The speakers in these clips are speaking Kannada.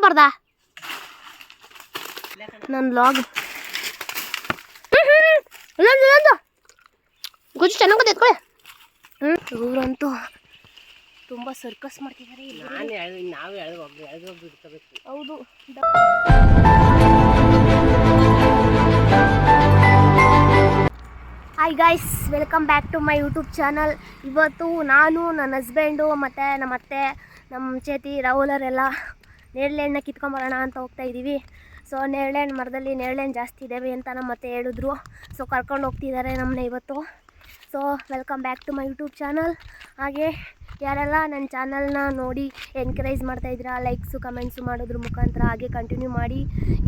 ಎತ್ಕೊಂಬಾರ್ದ ನನ್ನ ಲಾಗ್ ಗುಜ್ಜು ಚೆನ್ನಾಗದೆ ಎತ್ಕೊಳ್ಳೆ. ಇವರಂತೂ ತುಂಬ ಸರ್ಕಸ್ ಮಾಡ್ತಿದ್ದಾರೆ. ಹೌದು. Hi guys, welcome back to my YouTube channel. ಇವತ್ತು ನಾನು, ನನ್ನ ಹಸ್ಬೆಂಡು ಮತ್ತು ನಮ್ಮ ಅತ್ತೆ, ನಮ್ಮ ಚೇತಿ, ರಾಹುಲರೆಲ್ಲ ನೇರಳೆ ಹಣ್ಣು ಕಿತ್ಕೊಂಬರೋಣ ಅಂತ ಹೋಗ್ತಾ ಇದ್ದೀವಿ. ಸೊ ನೇರಳೆ ಹಣ್ಣು ಮರದಲ್ಲಿ ನೇರಳೆ ಹಣ್ಣು ಜಾಸ್ತಿ ಇದ್ದಾವೆ ಅಂತ ನಮ್ಮ ಅತ್ತೆ ಹೇಳಿದ್ರು. ಸೊ ಕರ್ಕೊಂಡು ಹೋಗ್ತಿದ್ದಾರೆ ನಮ್ಮನ್ನ ಇವತ್ತು. So welcome back to my YouTube channel. ಹಾಗೆ ಯಾರೆಲ್ಲ ನನ್ನ ಚಾನಲ್ನ ನೋಡಿ ಎನ್ಕರೇಜ್ ಮಾಡ್ತಾಯಿದ್ದೀರಾ, ಲೈಕ್ಸು ಕಮೆಂಟ್ಸು ಮಾಡೋದ್ರ ಮುಖಾಂತರ ಹಾಗೆ ಕಂಟಿನ್ಯೂ ಮಾಡಿ.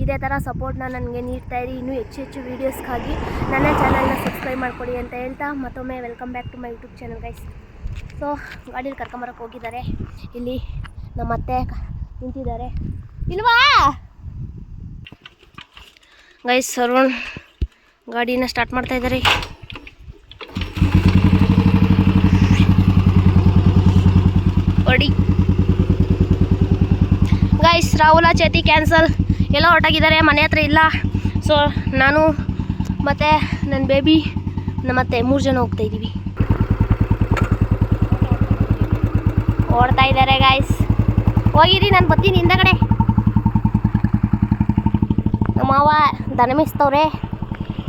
ಇದೇ ಥರ ಸಪೋರ್ಟ್ನ ನನಗೆ ನೀಡ್ತಾಯಿರಿ. ಇನ್ನೂ ಹೆಚ್ಚು ವೀಡಿಯೋಸ್ಗಾಗಿ ನನ್ನ ಚಾನಲ್ನ ಸಬ್ಸ್ಕ್ರೈಬ್ ಮಾಡಿಕೊಡಿ ಅಂತ ಹೇಳ್ತಾ ಮತ್ತೊಮ್ಮೆ welcome back to my YouTube channel guys. So ಗಾಡೀಲಿ ಕರ್ಕೊಂಬರಕ್ಕೆ ಹೋಗಿದ್ದಾರೆ. ಇಲ್ಲಿ ನಮ್ಮ ಅತ್ತೆ ನಿಂತಿದ್ದಾರೆ ಇಲ್ವಾ ಗೈಸ್. ಅರುಣ್ ಗಾಡಿನ ಸ್ಟಾರ್ಟ್ ಮಾಡ್ತಾಯಿದ್ದಾರೆ. ಹೊಡಿ ಗೈಸ್. ರಾಹುಲ ಚೇತಿ ಕ್ಯಾನ್ಸಲ್, ಎಲ್ಲ ಹೊರಟಾಗಿದ್ದಾರೆ, ಮನೆ ಹತ್ರ ಇಲ್ಲ. ಸೊ ನಾನು ಮತ್ತು ನನ್ನ ಬೇಬಿ ನಮ್ಮತ್ತೆ 3 ಜನ ಹೋಗ್ತಾ ಇದ್ದೀವಿ. ಓಡ್ತಾ ಇದ್ದಾರೆ ಗೈಸ್. ಹೋಗಿರಿ, ನಾನು ಬರ್ತೀನಿ ಹಿಂದಗಡೆ. ನಮ್ಮ ಮಾವ ದನ ಮೇಯಿಸ್ತವ್ರೆ.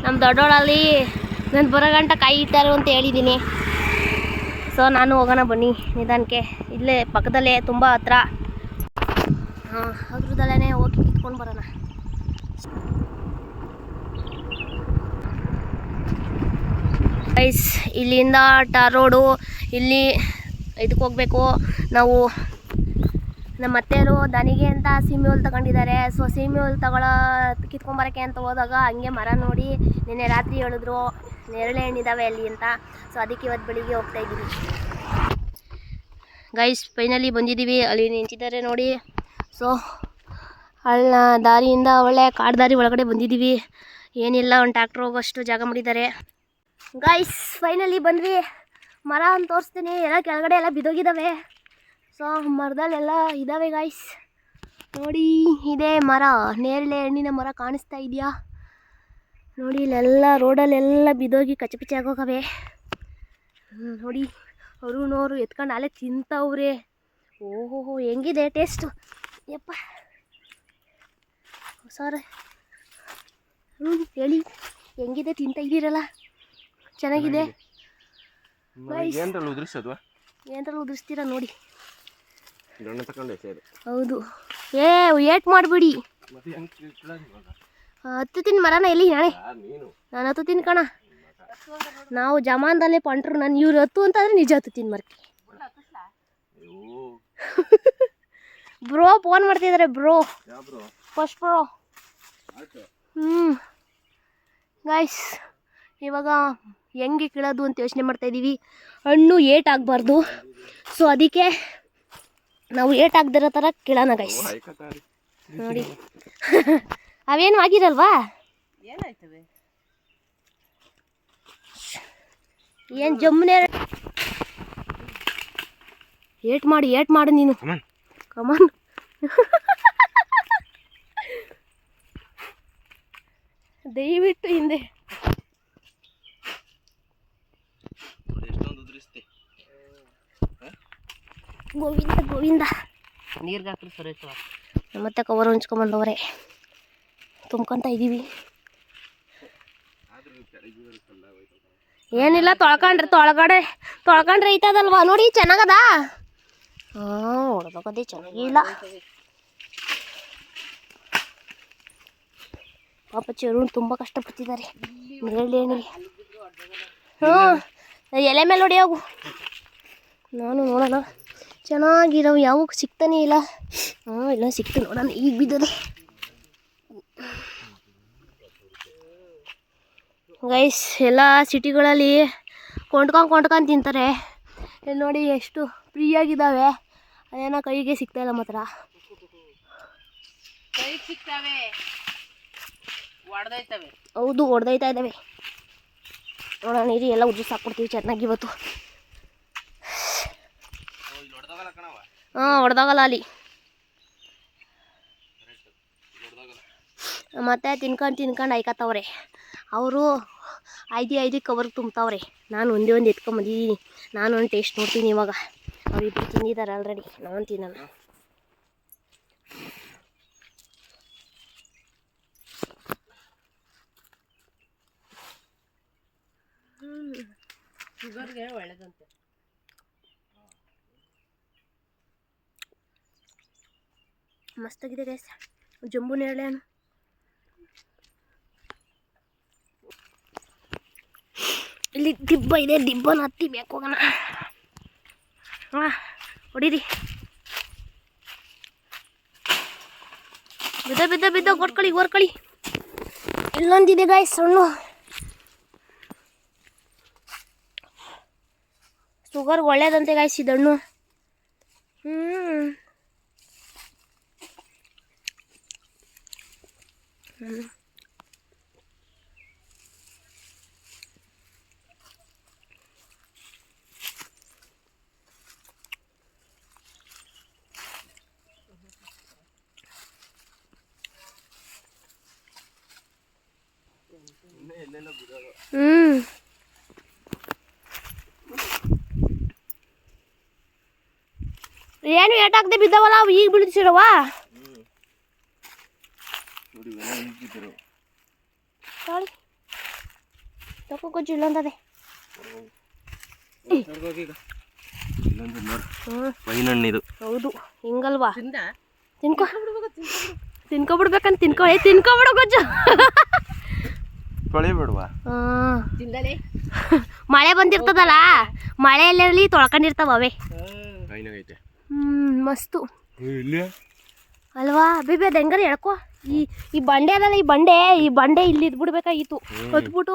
ನಮ್ಮ ದೊಡ್ಡೋಳಲ್ಲಿ ನಾನು ಬರೋ ಗಂಟ ಕಾಯ್ತಾರೆ ಅಂತ ಹೇಳಿದ್ದೀನಿ. ಸೊ ನಾನು ಹೋಗೋಣ ಬನ್ನಿ ನಿಧಾನಕ್ಕೆ. ಇಲ್ಲೇ ಪಕ್ಕದಲ್ಲೇ ತುಂಬ ಹತ್ರ. ಅದ್ರದಲ್ಲೇ ಹೋಗಿ ಕಿತ್ಕೊಂಡು ಬರೋಣ. ಗೈಸ್, ಇಲ್ಲಿಂದ ಟಾರ್ ರೋಡು, ಇಲ್ಲಿ ಇದಕ್ಕೆ ಹೋಗಬೇಕು ನಾವು. ನಮ್ಮ ಅತ್ತೆಯರು ದನಿಗೆ ಅಂತ ಸೀಮೆ ಹುಲ್ ತಗೊಂಡಿದ್ದಾರೆ. ಸೊ ಸೀಮೆ ಹುಲ್ ಕಿತ್ಕೊಂಬರೋಕ್ಕೆ ಅಂತ ಹೋದಾಗ ಹಂಗೆ ಮರ ನೋಡಿ ನಿನ್ನೆ ರಾತ್ರಿ ಹೇಳಿದ್ರು ನೇರಳೆ ಹಣ್ಣಿದ್ದಾವೆ ಅಲ್ಲಿ ಅಂತ. ಸೊ ಅದಕ್ಕೆ ಇವತ್ತು ಬೆಳಿಗ್ಗೆ ಹೋಗ್ತಾ ಇದ್ದೀವಿ ಗೈಸ್. ಫೈನಲಿ ಬಂದಿದ್ದೀವಿ. ಅಲ್ಲಿ ನಿಂತಿದ್ದಾರೆ ನೋಡಿ. ಸೊ ಅಲ್ಲ ದಾರಿಯಿಂದ ಒಳ್ಳೆ ಕಾಡು ದಾರಿ ಒಳಗಡೆ ಬಂದಿದ್ದೀವಿ. ಏನಿಲ್ಲ, ಒಂದು ಟ್ಯಾಕ್ಟ್ರ್ ಹೋಗೋಷ್ಟು ಜಾಗ ಮಾಡಿದ್ದಾರೆ ಗೈಸ್. ಫೈನಲಿ ಬಂದ್ವಿ. ಮರ ಅಂತ ತೋರಿಸ್ತೀನಿ, ಎಲ್ಲ ಕೆಳಗಡೆ ಎಲ್ಲ ಬಿದ್ದೋಗಿದ್ದಾವೆ. ಸೊ ಮರದಲ್ಲೆಲ್ಲ ಇದ್ದಾವೆ ಗೈಸ್. ನೋಡಿ, ಇದೇ ಮರ, ನೇರಳೆ ಹಣ್ಣಿನ ಮರ ಕಾಣಿಸ್ತಾ ಇದೆಯಾ ನೋಡಿ. ಇಲ್ಲೆಲ್ಲ ರೋಡಲ್ಲೆಲ್ಲ ಬಿದ್ದೋಗಿ ಕಚ್ಚಪಿಚ್ಚಿ ಆಗೋಗವೆ ನೋಡಿ. ಅರುಣೋರು ಎತ್ಕೊಂಡು ಅಲ್ಲೇ ತಿಂತವ್ರೆ. ಓಹೋ ಹೆಂಗಿದೆ ಟೇಸ್ಟು ಯಪ್ಪ. ಸರ್ ಹೇಳಿ ಹೆಂಗಿದೆ, ತಿಂತ ಇದ್ದೀರಲ್ಲ, ಚೆನ್ನಾಗಿದೆ ಏನ್ರಲ್ಲಿ ಉದುರಿಸ್ತೀರಾ ನೋಡಿ. ಹೌದು. ಏಟ್ ಮಾಡಿಬಿಡಿ. ಹತ್ತುತ್ತೀನಿ ಮರನ ಎಲ್ಲಿ ನಾಳೆ ನಾನು ಹತ್ತುತ್ತೀನಿ ಕಣ. ನಾವು ಜಮಾನದಲ್ಲೇ ಪಂಟ್ರು. ನಾನು ಇವ್ರು ಹತ್ತು ಅಂತಂದರೆ ನಿಜ ಹತ್ತುತ್ತೀನಿ ಮರಕ್ಕೆ. ಬ್ರೋ ಫೋನ್ ಮಾಡ್ತಿದ್ದಾರೆ ಬ್ರೋ, ಫಸ್ಟ್ ಬ್ರೋ. ಗಾಯ್ಸ್, ಇವಾಗ ಹೆಂಗೆ ಕೀಳೋದು ಅಂತ ಯೋಚನೆ ಮಾಡ್ತಾಯಿದ್ದೀವಿ. ಹಣ್ಣು ಏಟಾಗಬಾರ್ದು. ಸೊ ಅದಕ್ಕೆ ನಾವು ಏಟಾಗದಿರೋ ಥರ ಕೀಳೋಣ ಗೈಸ್. ನೋಡಿ ಅವೇನು ಆಗಿರಲ್ವಾ, ಏನು ಜಮ್ಮನೆ. ಏಟ್ ಮಾಡು ನೀನು, ಕಮಾನ್. ದಯವಿಟ್ಟು ಹಿಂದೆ ಗೋವಿಂದ ನೀರ್ಗೆ ಹಾಕ್ರಿ ಸರಿ. ಮತ್ತೆ ಕವರ್ ಹೊಂಚ್ಕೊಂಬಂದವ್ರೆ ತುಂಬ್ಕೊತ ಇದ್ದೀವಿ. ಏನಿಲ್ಲ, ತೊಳ್ಕೊಂಡ್ರೆ ಐತದಲ್ವಾ ನೋಡಿ. ಚೆನ್ನಾಗದ. ಹೊಡೆದೋಗದೆ ಚೆನ್ನಾಗಿಲ್ಲ ಪಾಪ. ಚೆರುಣ್ ತುಂಬ ಕಷ್ಟಪಡ್ತಿದ್ದಾರೆ ನೇರಳೆ ಹಣ್ಣಿಗೆ. ಎಲೆ ಮೇಲೆ ಹೊಡಿ ಹೋಗು. ನಾನು ನೋಡೋಣ, ಚೆನ್ನಾಗಿರೋ ಯಾವ ಸಿಗ್ತಾನೆ ಇಲ್ಲ. ಇಲ್ಲ ಸಿಕ್ತು ನೋಡೋಣ. ಈಗ ಬಿದ್ದದೆ ಗೈಸ್. ಎಲ್ಲ ಸಿಟಿಗಳಲ್ಲಿ ಕೊಂಡ್ಕೊಂಡು ತಿಂತಾರೆ. ಇಲ್ಲಿ ನೋಡಿ ಎಷ್ಟು ಫ್ರೀಯಾಗಿದ್ದಾವೆ. ಅದೇನೋ ಕೈಗೆ ಸಿಗ್ತಾಯಿಲ್ಲ ಮಾತ್ರ. ಹೌದು, ಹೊಡೆದೈತಾ ಇದ್ದಾವೆ. ನೋಡೋಣ ನೀರು ಎಲ್ಲ ಉಜ್ಜಿ ಸಾಕ್ಬಿಡ್ತೀವಿ ಚೆನ್ನಾಗಿ ಇವತ್ತು. ಹೊಡೆದಾಗಲ್ಲ ಅಲ್ಲಿ. ಮತ್ತು ತಿನ್ಕೊಂಡು ಐಕತ್ತವ್ರೆ. ಅವರು 5 ಕವರ್ಗೆ ತುಂಬ್ತಾವ್ರೆ. ನಾನು ಒಂದೇ ಎತ್ಕೊಂಬಂದಿದ್ದೀನಿ. ನಾನು ಒಂದು ಟೇಸ್ಟ್ ನೋಡ್ತೀನಿ ಇವಾಗ. ಅವರಿಬ್ಬರು ತಿಂದಿದ್ದಾರೆ ಆಲ್ರೆಡಿ, ನಾನು ತಿನ್ನೋಣ. ಶುಗರ್ಗೆ ಒಳ್ಳೇದಂತೆ. ಮಸ್ತಾಗಿದೆ ಗೈಸ್, ಜಂಬು ನೇರಳೆ ಹಣ್ಣು. ಇಲ್ಲಿ ದಿಬ್ಬ ಇದೆ, ದಿಬ್ಬನ ಹತ್ತಿ ಬೇಕು ಹೋಗೋಣ. ಹೊಡೀರಿ. ಬಿದ್ದ ಹೊರ್ಕೊಳ್ಳಿ. ಇಲ್ಲೊಂದಿದೆ ಗಾಯ್ಸ್ ಹಣ್ಣು. ಶುಗರ್ ಒಳ್ಳೇದಂತೆ ಗಾಯ್ಸ್ ಇದು ಹಣ್ಣು. ಏನು ಏಟಾಗದೆ ಬಿದ್ದಾವಲ್ಲ ಅವು ಈಗ ಬೀಳ್ತಿರವ. ತಗೊಜ್ಜು ಇಲ್ಲೊಂದದೆ. ಹೌದು ಹಿಂಗಲ್ವಾ? ತಿನ್ಕೊಬಿಡ್ಬೇಕಂತ ತಿನ್ಕೊಬಿಡು ಗೊಜ್ಜು. ಮಳೆ ಬಂದಿರ್ತದಲ್ಲ, ಮಳೆಯಲ್ಲಿ ತೊಳ್ಕೊಂಡಿರ್ತಾವ ಅವೇ. ಮಸ್ತು ಅಲ್ವಾ ಬೇಬಿ? ಅದು ಹೆಂಗಾರ ಹೇಳ್ಕೊ. ಈ ಬಂಡೆ ಅದಲ್ಲ, ಈ ಬಂಡೆ ಇಲ್ಲಿ ಇದ್ಬಿಡ್ಬೇಕಾಗಿತ್ತು. ಹೊತ್ಬಿಟ್ಟು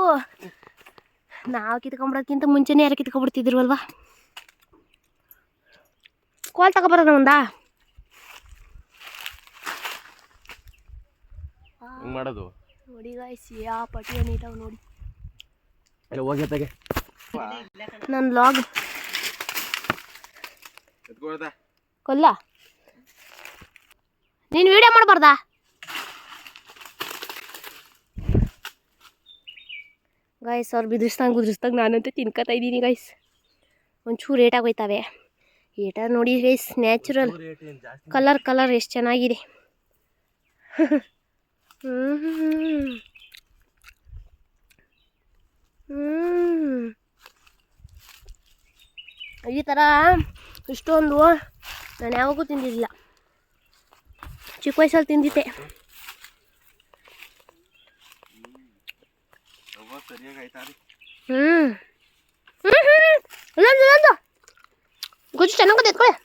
ನಾವು ಕಿತ್ಕೊಂಬಿಡೋದಕ್ಕಿಂತ ಮುಂಚೆನೇ ಯಾರು ಕಿತ್ಕೊಂಡ್ಬಿಡ್ತಿದ್ರು ಅಲ್ವಾ? ಕೋಲ್ ತಗೊಬರೋಣ ಒಂದಾ? ಮಾಡೋದು ನೋಡಿ ಗಾಯ್ಸ್, ಯಾವ ಪಟಿಯ ನೀಟಾವ್ ನೋಡಿ. ನನ್ನ ಲಾಗ್ ಕೊಲ್ಲ, ನೀನು ವಿಡಿಯೋ ಮಾಡಬಾರ್ದಾ? ಗಾಯ್ಸ್ ಅವ್ರು ಬಿದಿಸ್ದಂಗೆ ನಾನಂತೂ ತಿನ್ಕೋತಾ ಇದ್ದೀನಿ ಗಾಯ್ಸ್. ಒಂಚೂರು ರೇಟಾಗಿ ಹೋಯ್ತವೆ. ಏಟ ನೋಡಿ ಗೈಸ್, ನ್ಯಾಚುರಲ್ ಕಲರ್ ಎಷ್ಟು ಚೆನ್ನಾಗಿದೆ. ಈ ಥರ ಇಷ್ಟೊಂದು ನಾನು ಯಾವಾಗೂ ತಿಂದಿರಲಿಲ್ಲ. ಚಿಕ್ಕ ವಯಸ್ಸಲ್ಲಿ ತಿಂದಿದ್ದೆ. ಇಲ್ಲೊಂದು ಗೊಜ್ಜು ಚೆನ್ನಾಗದೆ ಎತ್ಕೊಳ್ಳೆ.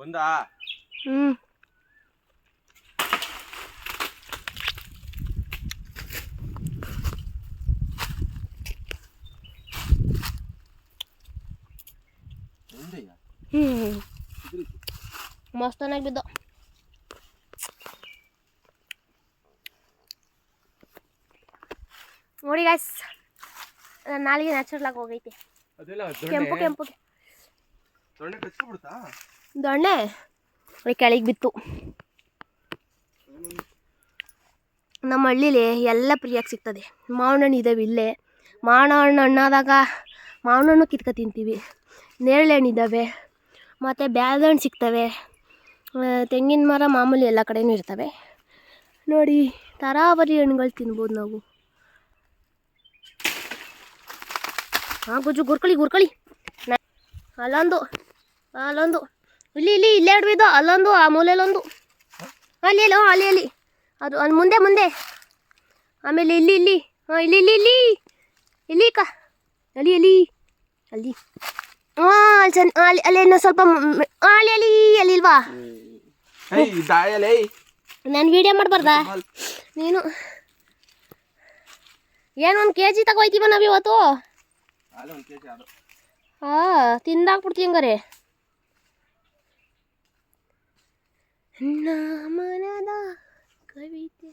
ಬಂದಾ? ಮಸ್ತ್ ಚೆನ್ನಾಗಿ ಬಿದ್ದು. ನೋಡಿ ಗಾಯ್ಸ್, ನಾಲಿಗೆ ನ್ಯಾಚುರಲ್ ಆಗಿ ಹೋಗೈತೆ. ಕೆಂಪು ದೊಣ್ಣೆ ಕೆಳಗೆ ಬಿತ್ತು. ನಮ್ಮ ಹಳ್ಳೀಲಿ ಎಲ್ಲ ಫ್ರೀಯಾಗಿ ಸಿಗ್ತದೆ. ಮಾವಿನ ಹಣ್ಣು ಇದ್ದಾವೆ ಇಲ್ಲೇ. ಮಾವಿನ ಹಣ್ಣು ಹಣ್ಣಾದಾಗ ಮಾವಿನ ಹಣ್ಣು ಕಿತ್ಕೊ ತಿಂತೀವಿ. ನೇರಳೆ ಹಣ್ಣು ಇದ್ದಾವೆ, ಮತ್ತು ಬ್ಯಾಲ್ದ ಹಣ್ಣು ಸಿಗ್ತವೆ. ತೆಂಗಿನ ಮರ ಮಾಮೂಲಿ ಎಲ್ಲ ಕಡೆಯೂ ಇರ್ತವೆ. ನೋಡಿ, ತರಾವರಿ ಹಣ್ಣುಗಳು ತಿನ್ಬೋದು ನಾವು. ಗೊಜ್ಜು ಗುರ್ಕೊಳ್ಳಿ. ಅಲ್ಲೊಂದು ಇಲ್ಲಿ ಇಲ್ಲೇ ಹಿಡ್ಬಿದ್ದು. ಅಲ್ಲೊಂದು, ಆ ಮೂಲೆಯಲ್ಲೊಂದು, ಅಲ್ಲಿ ಅದು ಅಲ್ಲಿ ಮುಂದೆ. ಆಮೇಲೆ ಇಲ್ಲಿ ಇಲ್ಲಿ ಅಲ್ಲಿ ಇನ್ನೂ ಸ್ವಲ್ಪ ಅಲ್ಲಿಲ್ವಾ? ನಾನು ವಿಡಿಯೋ ಮಾಡಬಾರ್ದಾ? ನೀನು ಏನು 1 kg ತಗೋಯ್ತೀವ ನಾವು ಇವತ್ತು. ತಿಂದಾಕ್ಬಿಡ್ತೀವಿ ಹಂಗಾರೆ. ಮನದ ಕವಿತೆ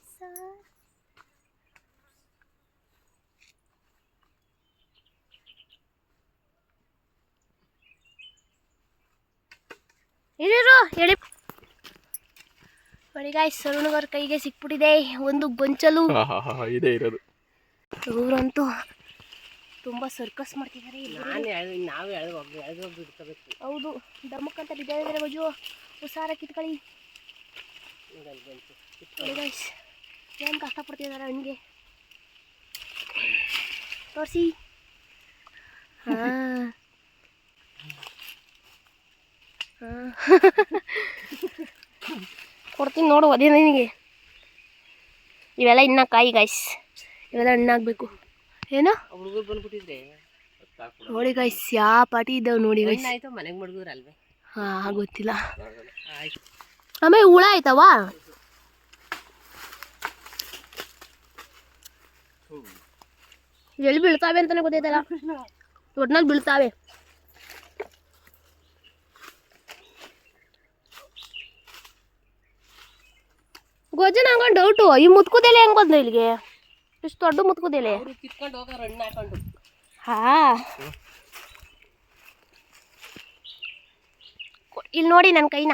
ಇರು ಹೇಳಿ ನೋಡಿ ಗಾಯ್ಸ್, ಸರುಣಗವ್ರ ಕೈಗೆ ಸಿಕ್ಬಿಟ್ಟಿದೆ ಒಂದು ಗೊಂಚಲು. ಇದೇ ಇರೋದು. ಇವರಂತೂ ತುಂಬ ಸರ್ಕಸ್ ಮಾಡ್ತಿದ್ದಾರೆ. ನಾವು ಎಳೆದು ಬಿಡ್ಕೋಬೇಕು. ಹೌದು, ಧರ್ಮಕ್ಕಂತ ಬಿದ್ದಿದ್ದಾರೆ ಗಜು. ಹುಷಾರ ಕಿತ್ಕೊಳ್ಳಿ. ನೋಡಿ ಗಾಯ್ಸ್, ಏನು ಕಷ್ಟಪಡ್ತಿದ್ದಾರೆ ಹಣ್ಣಿಗೆ. ತೋರಿಸಿ. ಹಾಂ ಕೊಡ್ತೀನಿ ನೋಡು, ಅದೇ ನಿನಗೆ. ಇವೆಲ್ಲ ಇನ್ನ ಕಾಯಿ ಗಾಯ್ಸ್, ಇವೆಲ್ಲ ಹಣ್ಣಾಗಬೇಕು. ಏನೋ ಹುಡುಗರು ಬಂದ್ಬಿಟ್ಟಿದ್ರೆ ನೋಡಿ ಗಾಯ್ಸ್, ಯಾವ ಪಾಟಿ ಇದ್ದಾವೆ ನೋಡಿ ಗಾಯ್ಸ್. ಆಯ್ತು ಮನೆಗೆ ಮಡ್ಗೂರಲ್ವೇ? ಹಾಂ ಗೊತ್ತಿಲ್ಲ. ಆಯ್ತು. ಆಮೇಲೆ ಹುಳ ಆಯ್ತವಾ? ಎಲ್ಲಿ ಬೀಳ್ತಾವೆ ಅಂತಾನೆ ಗೊತ್ತೈತಲ್ಲ, ಒಟ್ನಲ್ಲಿ ಬೀಳ್ತಾವೆ. ಗೊಜ್ಜ ನಂಗೊಂದು ಡೌಟು, ಈ ಮುತ್ಕುದೆಲೆ ಹೆಂಗೆ ಬಂದು ಇಲ್ಲಿಗೆ? ಇಷ್ಟು ದೊಡ್ಡ ಮುತ್ಕುದೆಲೆ ಕಿತ್ಕೊಂಡು ಹೋಗೋರು ಹಣ್ಣು ಹಾಕೊಂಡು. ಹಾಂ, ಇಲ್ಲಿ ನೋಡಿ ನನ್ನ ಕೈನ.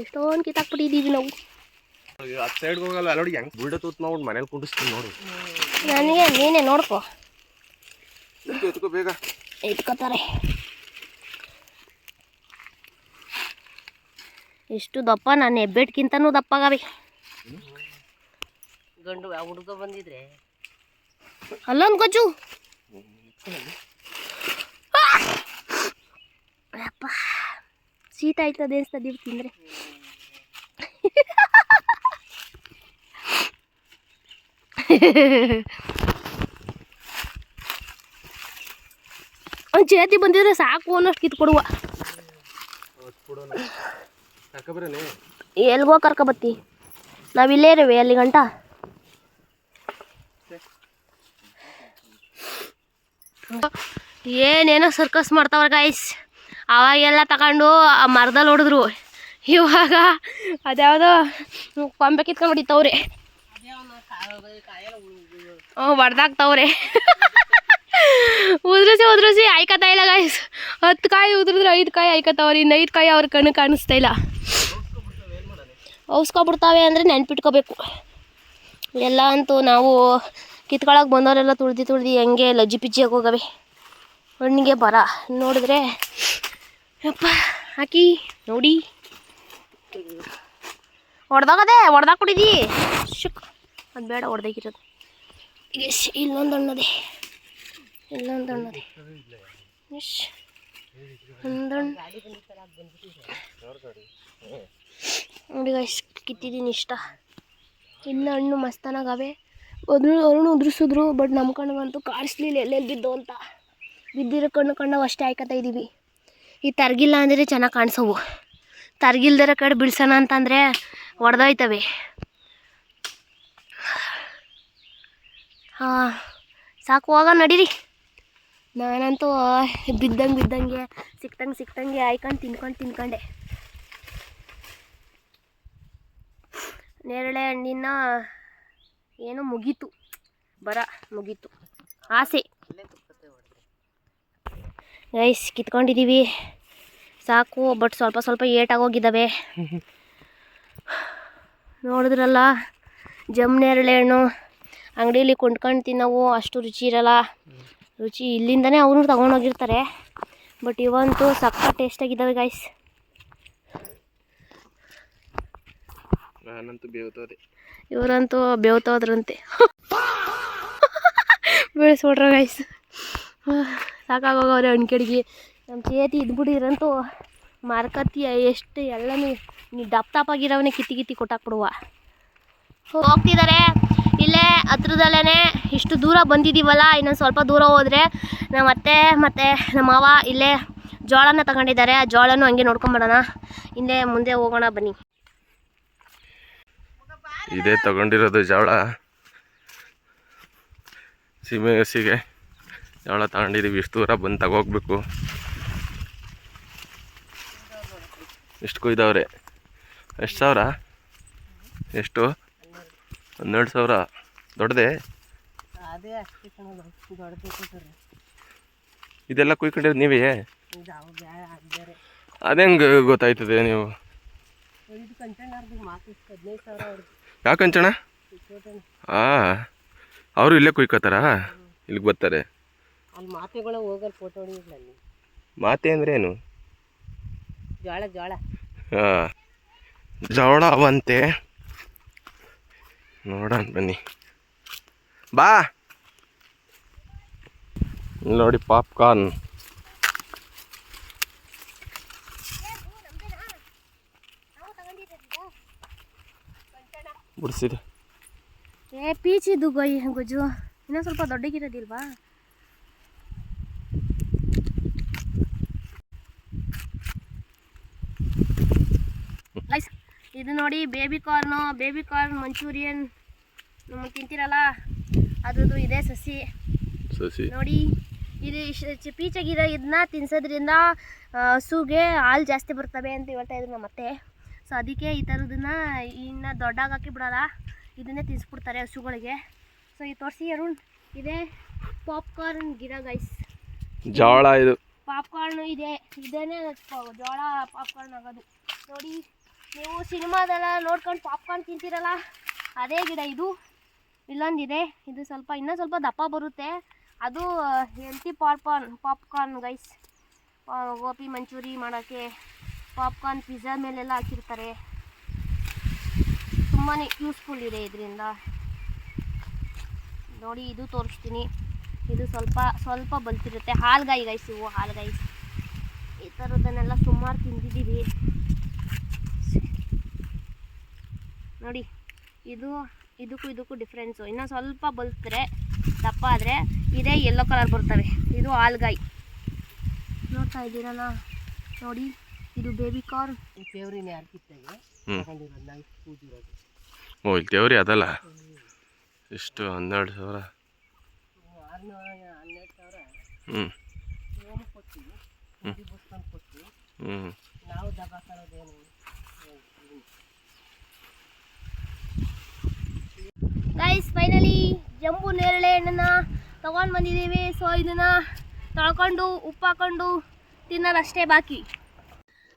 ಎಷ್ಟೊಂದು ಕಿತ್ತಾಕ್ಬಿಟ್ಟಿದ್ದೀವಿ ನಾವು. ಆ ಸೈಡ್ಗೆ ಹೋಗಲ್ಲ ನೋಡಿ, ಹೆಂಗೆ ಬುಲ್ಡ ತೂತ್ ಮಾಡ್ಬಿಟ್ಟು ಮನೇಲಿ ಕುಂಡಿಸ್ತೀನಿ ನೋಡು. ನನಗೆ ನೀನೇ ನೋಡ್ಕೊ. ಎತ್ಕೋ ಬೇಗ. ಇಟ್ಕೋತಾರೆ. ಎಷ್ಟು ದಪ್ಪ, ನಾನು ಹೆಬ್ಬೆಟ್ಗಿಂತನೂ ದಪ್ಪಾಗವೆ. ಗಂಡು ಆ ಹುಡುಗ ಬಂದಿದ್ರೆ ಅಲ್ಲೊಂದು ಗೊಜ್ಜು. ಅಪ್ಪ ಶೀತ ಆಯ್ತದೆ ಅನ್ಸ್ತದೆ ತಿಂದರೆ. ಒಂದು ಚೇತಿ ಬಂದಿದ್ರೆ ಸಾಕು ಅನ್ನೋಷ್ಟು ಕಿತ್ಕೊಡುವ. ಎಲ್ಗೋ ಕರ್ಕೊಬತ್ತಿ, ನಾವಿಲ್ಲೇ ಇರುವೆ ಅಲ್ಲಿ ಗಂಟ. ಏನೇನೋ ಸರ್ಕಸ್ ಮಾಡ್ತಾವ್ರ ಗಾಯ್ಸ್. ಅವಾಗೆಲ್ಲ ತಗೊಂಡು ಆ ಮರದಲ್ಲಿ ಹೊಡೆದ್ರು, ಇವಾಗ ಅದ್ಯಾವುದೋ ಕೊಂಬೆ ಕಿತ್ಕೊಂಡು ಹೊಡಿತವ್ರೆ. ಹೊಡೆದಾಕ್ತವ್ರೆ. ಉದ್ರಿಸಿ ಆಯ್ಕತಾ ಇಲ್ಲ ಗಾಯ್ಸ್. 10 ಕಾಯಿ ಉದ್ರಿದ್ರೆ 5 ಕಾಯಿ ಆಯ್ಕತಾವ್ರಿ, ಇನ್ನು 5 ಕಾಯಿ ಅವ್ರ ಕಣ್ಣು ಕಾಣಿಸ್ತಾ ಇಲ್ಲ. ಔಸ್ಕೊಬಿಡ್ತಾವೆ ಅಂದರೆ ನೆನ್ಪಿಟ್ಕೋಬೇಕು. ಎಲ್ಲ ಅಂತೂ ನಾವು ಕಿತ್ಕೊಳಕ್ಕೆ ಬಂದವರೆಲ್ಲ ತುಳ್ದು ಹೆಂಗೆ ಲಜ್ಜಿ ಪಿಜ್ಜಿಯಾಗಿ ಹೋಗವೆ. ಹಣ್ಣಿಗೆ ಬರ ನೋಡಿದ್ರೆ ಅಪ್ಪ ಹಾಕಿ ನೋಡಿ ಹೊಡೆದಾಕ್ಬಿಟ್ಟಿದ್ದೀ. ಶುಕ್, ಅದು ಬೇಡ, ಹೊಡೆದಾಕಿರೋದು. ಎಸ್, ಇಲ್ಲೊಂದು ಹಣ್ಣದೆ, ಇಲ್ಲೊಂದು ಹಣ್ಣದೆ. ಎಸ್, ಒಂದಣ್ಣು ನೋಡಿ ಗಾಯ್ಸ್, ಕಿತ್ತಿದ್ದೀನಿ ಇಷ್ಟ. ಇನ್ನು ಹಣ್ಣು ಮಸ್ತನಾಗವೆ. ಅರುಣ್ ಉದುರಿಸಿದ್ರು, ಬಟ್ ನಮ್ಮ ಕಣ್ಣಿಗಂತೂ ಕಾಣಿಸ್ಲಿಲ್ಲ ಎಲ್ಲೆಲ್ಲಿ ಬಿದ್ದು ಅಂತ. ಬಿದ್ದಿರೋ ಕಣ್ಣು ಅಷ್ಟೇ ಆಯ್ಕತಾ ಇದ್ದೀವಿ. ಈ ತರ್ಗಿಲ್ಲ ಅಂದರೆ ಚೆನ್ನಾಗಿ ಕಾಣಿಸೋವು. ತರ್ಗಿಲ್ದಿರೋ ಕಡೆ ಬಿಡ್ಸೋಣ ಅಂತಂದರೆ ಹೊಡೆದೋಯ್ತವೆ. ಹಾಂ ಸಾಕು, ಹೋಗ ನಡೀರಿ. ನಾನಂತೂ ಬಿದ್ದಂಗೆ ಸಿಕ್ತಂಗೆ ಆಯ್ಕೊಂಡು ತಿನ್ಕೊಂಡೆ. ನೇರಳೆ ಹಣ್ಣಿನ ಏನೋ ಮುಗೀತು, ಮುಗೀತು ಆಸೆ. ಗೈಸ್ ಕಿತ್ಕೊಂಡಿದ್ದೀವಿ ಸಾಕು, ಬಟ್ ಸ್ವಲ್ಪ ಏಟಾಗೋಗಿದ್ದಾವೆ. ನೋಡಿದ್ರಲ್ಲ, ನೇರಳೆ ಹಣ್ಣು ಅಂಗಡೀಲಿ ಕೊಂಡ್ಕೊಂಡು ತಿನ್ನೋವು ಅಷ್ಟು ರುಚಿ ಇರಲ್ಲ. ರುಚಿ ಇಲ್ಲಿಂದನೇ ಅವರು ತೊಗೊಂಡೋಗಿರ್ತಾರೆ, ಬಟ್ ಇವಂತೂ ಸಕ್ಕ ಟೇಸ್ಟಾಗಿದ್ದಾವೆ ಗಾಯ್ಸ್. ಇವರಂತೂ ಬೇವ್ತೋದ್ರಂತೆ. ಬೆಳೆಸ್ಬಿಟ್ರ ಗೈಸ್. ಸಾಕಾಗೋಗವ್ರೆ ಹಣ್ಣು ಕಡೆಗೆ. ನಮ್ಮ ಚೇತಿ ಇದ್ಬಿಟ್ಟಿದ್ರಂತೂ ಮಾರ್ಕತ್ತಿ ಎಷ್ಟು ಎಲ್ಲನೂ ನೀ ದಪ್ಪಾಗಿರೋವನ್ನೇ ಕಿತ್ತಿ ಕೊಟ್ಟಾಕ್ಬಿಡುವ. ಹೋಗ್ತಿದ್ದಾರೆ ಇಲ್ಲೇ ಹತ್ರದಲ್ಲೇ. ಇಷ್ಟು ದೂರ ಬಂದಿದ್ದೀವಲ್ಲ, ಇನ್ನೊಂದು ಸ್ವಲ್ಪ ದೂರ ಹೋದರೆ ನಮ್ಮ ಅತ್ತೆ ಮತ್ತು ನಮ್ಮ ಮಾವ ಇಲ್ಲೇ ಜೋಳನ ತಗೊಂಡಿದ್ದಾರೆ. ಆ ಜೋಳನೂ ಹಂಗೆ ನೋಡ್ಕೊಂಬರೋಣ. ಹಿಂದೆ ಮುಂದೆ ಹೋಗೋಣ ಬನ್ನಿ. ಇದೇ ತಗೊಂಡಿರೋದು ಜೋಳ. ಸೀಮೆ ಹಸಿಗೆ ಜೋಳ ತಗೊಂಡಿದ್ದೀವಿ. ಇಷ್ಟು ದೂರ ಬಂದು ತಗೋಗ್ಬೇಕು. ಎಷ್ಟು ಕೊಯ್ದವ್ರೆ? ಎಷ್ಟು ಸಾವಿರ? ಎಷ್ಟು? 12,000. ದೊಡ್ಡದೇ? ಅದೇ ಅಷ್ಟೇ ಕಣಲ್ಲ ದೊಡ್ಡದು ಕೊಟ್ಟರೆ ಇದೆಲ್ಲ ಕುಯ್ಕೊಂಡಿರೋದು ನೀವೇ? ಇದು ಅವು ಬೇರೆ ಅದೇಂಗೆ ಗೊತ್ತಾಯ್ತದೆ ನೀವು? ಇದು ಕಂಟೈನರ್ದು ಮಾತು 15,000 ಅವ್ರದ್ದು. ಯಾಕಂಚಣ? ಕೊಟ್ಟಣ ಅವರು ಇಲ್ಲೇ ಕುಯ್ಕೋತಾರಾ? ಇಲ್ಲಿಗೆ ಬರ್ತಾರೆ? ಅಲ್ಲಿ ಮಾತೆಗಳು ಹೋಗಲ್ಲ ಫೋಟೋ ಹೊಡಿಲ್ಲ ಅಲ್ಲಿ. ಮಾತೆ ಅಂದ್ರೆ ಏನು? ಜೋಳ ಹಾಂ, ಜೋಳ ಅವಂತೆ. ನೋಡೋಣ ಬನ್ನಿ. ಬಾ ಇಲ್ಲಿ ನೋಡಿ ಪಾಪ್ಕಾರ್ನ್. ಬಿಡಿಸಿದೆ. ಪೀಚಿದ್ದು ಗೊಜ್ಜು ಇನ್ನೂ ಸ್ವಲ್ಪ ದೊಡ್ಡಗಿರೋದಿಲ್ವಾ? ಗೈಸ್ ಇದು ನೋಡಿ ಬೇಬಿ ಕಾರ್ನ್ ಮಂಚೂರಿಯನ್ ತಿಂತೀರಲ್ಲ ಅದ್ರದ್ದು ಇದೆ ಸಸಿ ನೋಡಿ. ಇದು ಪೀಚಾಗಿರೋ ಇದನ್ನ ತಿನ್ಸೋದ್ರಿಂದ ಹಸುಗೆ ಹಾಲು ಜಾಸ್ತಿ ಬರ್ತವೆ ಅಂತ ಹೇಳ್ತಾ ಇದ್ರು ನಮ್ಮ ಅತ್ತೆ. ಸೊ ಅದಕ್ಕೆ ಈ ಥರದನ್ನ ಇನ್ನು ದೊಡ್ಡಾಗಿ ಬಿಡೋಲ್ಲ, ಇದನ್ನೇ ತಿನ್ನಿಸ್ಬಿಡ್ತಾರೆ ಹಸುಗಳಿಗೆ. ಸೊ ಇದು ತೋರಿಸಿ ಅರುಣ್, ಇದೇ ಪಾಪ್ಕಾರ್ನ್ ಗಿಡ ಗೈಸ್. ಜೋಳ ಇದು ಪಾಪ್ಕಾರ್ನು ಇದೆ, ಇದೇನೇ ಜೋಳ ಪಾಪ್ಕಾರ್ನ್ ಆಗೋದು ನೋಡಿ. ನೀವು ಸಿನಿಮಾದೆಲ್ಲ ನೋಡ್ಕೊಂಡು ಪಾಪ್ಕಾರ್ನ್ ತಿಂತೀರಲ್ಲ ಅದೇ ಗಿಡ ಇದು. ಇಲ್ಲೊಂದಿದೆ, ಇದು ಇನ್ನೂ ಸ್ವಲ್ಪ ದಪ್ಪ ಬರುತ್ತೆ. ಅದು healthy popcorn guys. Gobi manchuri ಮಾಡೋಕ್ಕೆ ಪಾಪ್ಕಾರ್ನ್ ಪಿಜ್ಜಾ ಮೇಲೆಲ್ಲ ಹಾಕಿರ್ತಾರೆ. ತುಂಬಾ ಯೂಸ್ಫುಲ್ ಇದೆ ಇದರಿಂದ ನೋಡಿ. ಇದು ತೋರಿಸ್ತೀನಿ, ಇದು ಸ್ವಲ್ಪ ಬಲ್ತಿರುತ್ತೆ. ಹಾಲ್ಗಾಯಿ ಗೈಸ್, ಇವು ಹಾಲ್ಗಾಯಿಸ್. ಈ ಥರದನ್ನೆಲ್ಲ ಸುಮಾರು ತಿಂದಿದ್ದೀವಿ ನೋಡಿ. ಇದಕ್ಕೂ ಡಿಫ್ರೆನ್ಸು, ಇನ್ನೂ ಸ್ವಲ್ಪ ಬಲ್ತರೆ ದಪ್ಪ ಆದರೆ ಇದೇ ಯೆಲ್ಲೋ ಕಲರ್ ಬರ್ತವೆ. ಇದು ಹಾಲ್ಗಾಯಿ ನೋಡ್ತಾ ಇದ್ದೀರಲ್ಲ ನೋಡಿ. ಇದು ಬೇಬಿ ಕಾರ್ನ್. ಈ ಫೇವ್ರಿನ ಯಾರು ಕಿತ್ತಾಗೆ ತಗೊಂಡಿರೋದು ನಾವು ಕೂದಿರೋದು. ಓ ಇಲ್ಲಿ ತೇವ್ರಿ ಅದಲ್ಲ ಎಷ್ಟು 12,000. 12,000 ಏನು ಕೊಡ್ತೀವಿ, ಬುಸ್ಕೊಂಡು ಕೊಡ್ತೀವಿ ನಾವು. ದಬ್ಬಾಕೋದೇನು ಗೈಸ್, ಫೈನಲಿ ಜಂಬು ನೇರಳೆ ಹಣ್ಣನ್ನು ತೊಗೊಂಡು ಬಂದಿದ್ದೀವಿ. ಸೊ ಇದನ್ನು ತೊಳ್ಕೊಂಡು ಉಪ್ಪು ಹಾಕೊಂಡು ತಿನ್ನೋದಷ್ಟೇ ಬಾಕಿ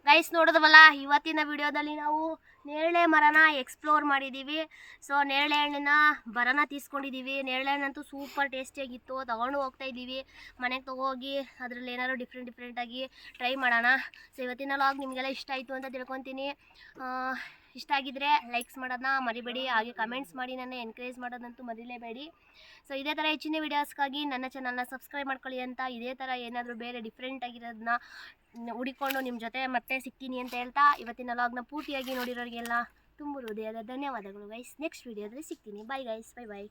ಗೈಸ್. ನೋಡಿದ್ವಲ್ಲ, ಇವತ್ತಿನ ವಿಡಿಯೋದಲ್ಲಿ ನಾವು ನೇರಳೆ ಮರನ ಎಕ್ಸ್ಪ್ಲೋರ್ ಮಾಡಿದ್ದೀವಿ. ಸೊ ನೇರಳೆ ಹಣ್ಣಿನ ಬರನ ತೀಸ್ಕೊಂಡಿದ್ದೀವಿ. ನೇರಳೆ ಹಣ್ಣಂತೂ ಸೂಪರ್ ಟೇಸ್ಟಿಯಾಗಿತ್ತು. ತೊಗೊಂಡು ಹೋಗ್ತಾ ಇದ್ದೀವಿ ಮನೆಗೆ ತೊಗೋಗಿ ಅದರಲ್ಲಿ ಏನಾದ್ರು ಡಿಫ್ರೆಂಟಾಗಿ ಟ್ರೈ ಮಾಡೋಣ. ಸೊ ಇವತ್ತಿನ ವ್ಲಾಗ್ ನಿಮಗೆಲ್ಲ ಇಷ್ಟ ಆಯಿತು ಅಂತ ತಿಳ್ಕೊತೀನಿ. ಇಷ್ಟ ಆಗಿದ್ದರೆ ಲೈಕ್ಸ್ ಮಾಡೋದನ್ನ ಮರಿಬೇಡಿ, ಹಾಗೆ ಕಮೆಂಟ್ಸ್ ಮಾಡಿ ನನ್ನ ಎನ್ಕರೇಜ್ ಮಾಡೋದಂತೂ ಮರಿಲೇಬೇಡಿ. ಸೊ ಇದೇ ಥರ ಹೆಚ್ಚಿನ ವೀಡಿಯೋಸ್ಗಾಗಿ ನನ್ನ ಚಾನಲ್ನ ಸಬ್ಸ್ಕ್ರೈಬ್ ಮಾಡ್ಕೊಳ್ಳಿ ಅಂತ, ಇದೇ ಥರ ಏನಾದರೂ ಬೇರೆ ಡಿಫ್ರೆಂಟ್ ಆಗಿರೋದನ್ನ ಹುಡಿಕೊಂಡು ನಿಮ್ಮ ಜೊತೆ ಮತ್ತೆ ಸಿಗ್ತೀನಿ ಅಂತ ಹೇಳ್ತಾ, ಇವತ್ತಿನ ವ್ಲಾಗ್ನ ಪೂರ್ತಿಯಾಗಿ ನೋಡಿರೋರಿಗೆಲ್ಲ ತುಂಬ ಹೃದಯದ ಧನ್ಯವಾದಗಳು ಗೈಸ್. ನೆಕ್ಸ್ಟ್ ವೀಡಿಯೋದಲ್ಲಿ ಸಿಗ್ತೀನಿ. Bye guys, by.